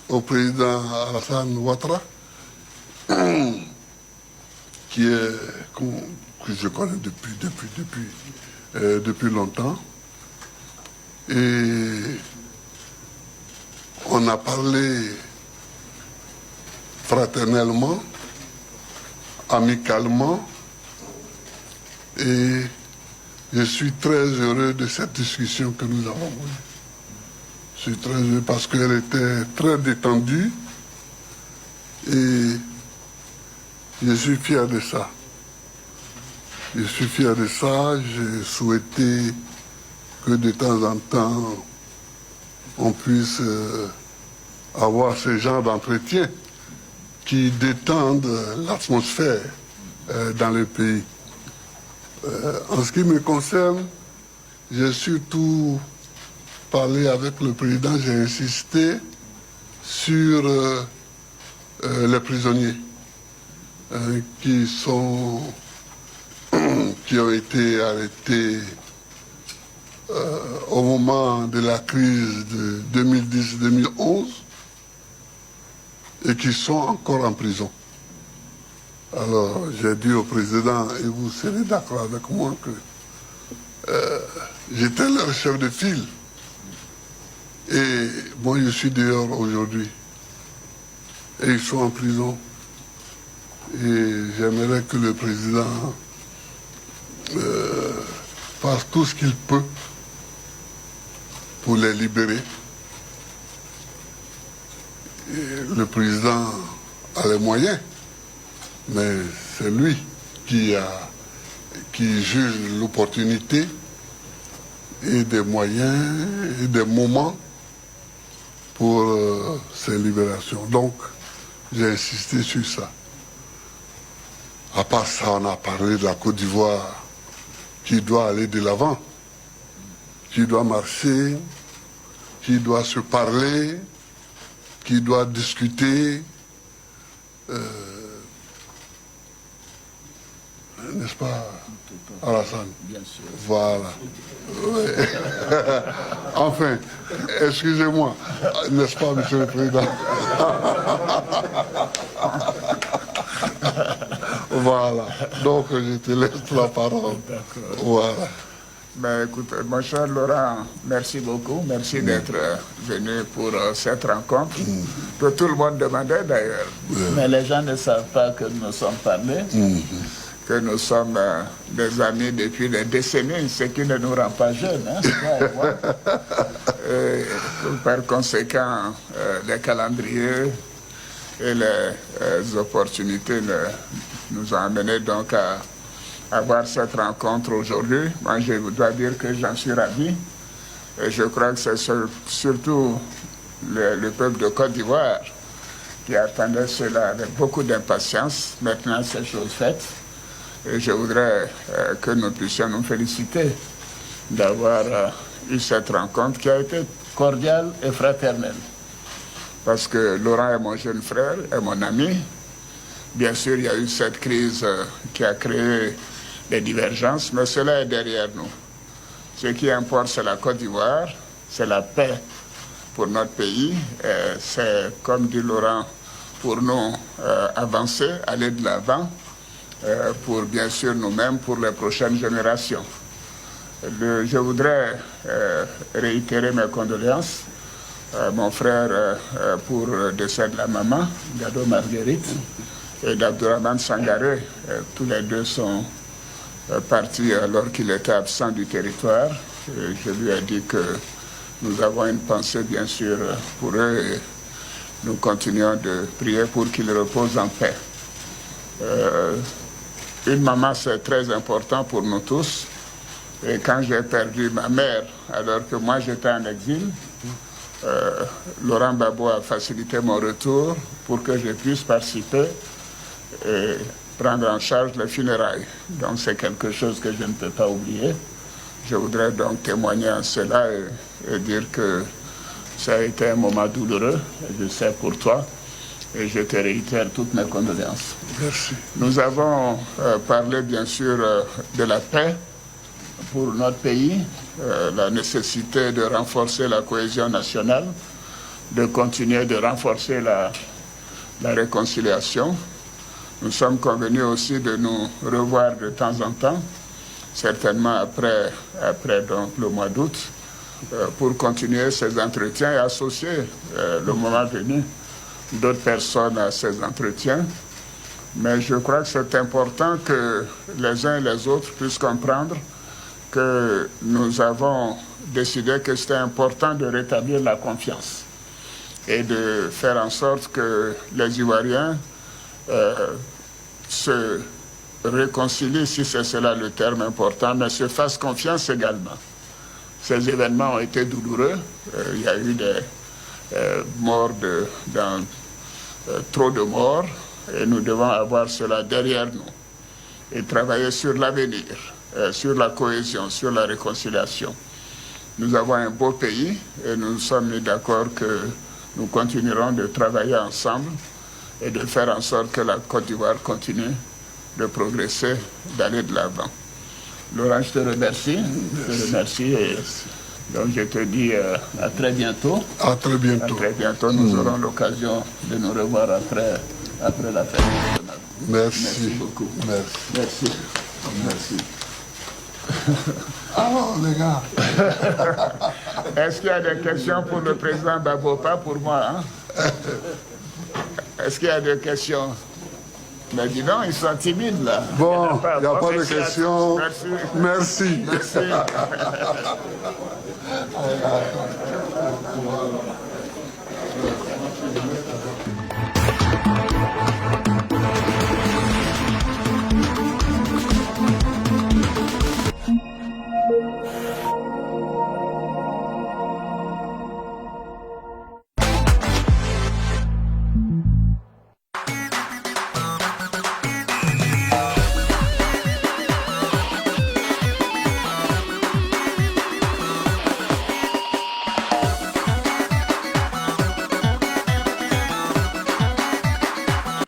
au président Alassane Ouattara, que je connais depuis longtemps. Et on a parlé fraternellement, amicalement, et je suis très heureux de cette discussion que nous avons eue. Je suis très heureux parce qu'elle était très détendue et je suis fier de ça. Je suis fier de ça. J'ai souhaité que de temps en temps, on puisse avoir ce genre d'entretien qui détendent l'atmosphère dans le pays. En ce qui me concerne, j'ai surtout parlé avec le président, j'ai insisté sur les prisonniers qui ont été arrêtés au moment de la crise de 2010-2011 et qui sont encore en prison. Alors, j'ai dit au président, et vous serez d'accord avec moi, que j'étais leur chef de file. Et moi, je suis dehors aujourd'hui. Et ils sont en prison. Et j'aimerais que le président fasse tout ce qu'il peut pour les libérer. Et le président a les moyens, mais c'est lui qui juge l'opportunité et des moyens et des moments pour ces libérations. Donc, j'ai insisté sur ça. À part ça, on a parlé de la Côte d'Ivoire qui doit aller de l'avant, qui doit marcher, qui doit se parler, qui doit discuter, n'est-ce pas, Alassane? Bien sûr. Voilà. Ouais. Enfin, excusez-moi, n'est-ce pas, Monsieur le Président? Voilà. Donc, je te laisse la parole. D'accord. Voilà. Ben, écoute, mon cher Laurent, merci beaucoup. Merci d'être venu pour cette rencontre. Que tout le monde demandait d'ailleurs. Mais les gens ne savent pas que nous nous sommes parlé, que nous sommes des amis depuis des décennies, ce qui ne nous rend pas jeunes. Hein, par conséquent, les calendriers et les opportunités nous ont amenés donc à avoir cette rencontre aujourd'hui. Moi, je dois dire que j'en suis ravi. Et je crois que c'est surtout le peuple de Côte d'Ivoire qui attendait cela avec beaucoup d'impatience. Maintenant, c'est chose faite. Et je voudrais que nous puissions nous féliciter d'avoir eu cette rencontre qui a été cordiale et fraternelle. Parce que Laurent est mon jeune frère, est mon ami. Bien sûr, il y a eu cette crise qui a créé des divergences, mais cela est derrière nous. Ce qui importe, c'est la Côte d'Ivoire, c'est la paix pour notre pays. C'est, comme dit Laurent, pour nous avancer, aller de l'avant, pour bien sûr nous-mêmes, pour les prochaines générations. Je voudrais réitérer mes condoléances à mon frère pour le décès de la maman, Gado Marguerite, et d'Abdourahmane Sangaré. Tous les deux sont partis alors qu'il était absent du territoire. Et je lui ai dit que nous avons une pensée bien sûr pour eux et nous continuons de prier pour qu'ils reposent en paix. Une maman, c'est très important pour nous tous. Et quand j'ai perdu ma mère, alors que moi j'étais en exil, Laurent Gbagbo a facilité mon retour pour que je puisse participer et prendre en charge les funérailles. Donc c'est quelque chose que je ne peux pas oublier. Je voudrais donc témoigner à cela et dire que ça a été un moment douloureux, je sais pour toi, et je te réitère toutes mes condoléances. Merci. Nous avons parlé bien sûr de la paix pour notre pays, la nécessité de renforcer la cohésion nationale, de continuer de renforcer la réconciliation. Nous sommes convenus aussi de nous revoir de temps en temps, certainement après donc, le mois d'août, pour continuer ces entretiens et associer le moment venu d'autres personnes à ces entretiens. Mais je crois que c'est important que les uns et les autres puissent comprendre que nous avons décidé que c'était important de rétablir la confiance et de faire en sorte que les Ivoiriens se réconcilient, si c'est cela le terme important, mais se fassent confiance également. Ces événements ont été douloureux. Il y a eu des morts, trop de morts, et nous devons avoir cela derrière nous et travailler sur l'avenir, sur la cohésion, sur la réconciliation. Nous avons un beau pays et nous sommes mis d'accord que nous continuerons de travailler ensemble et de faire en sorte que la Côte d'Ivoire continue de progresser, d'aller de l'avant. Laurent, je te remercie. Je te remercie et donc je te dis à très bientôt. À très bientôt. À très bientôt. Nous aurons l'occasion de nous revoir après la fête. Merci beaucoup. Merci. Merci. Alors, les gars. Est-ce qu'il y a des questions pour le président Gbagbo? Pas pour moi, hein? Est-ce qu'il y a des questions? Mais dis donc, ils sont timides, là. Bon, il n'y a pas de questions. Merci. Merci. Merci.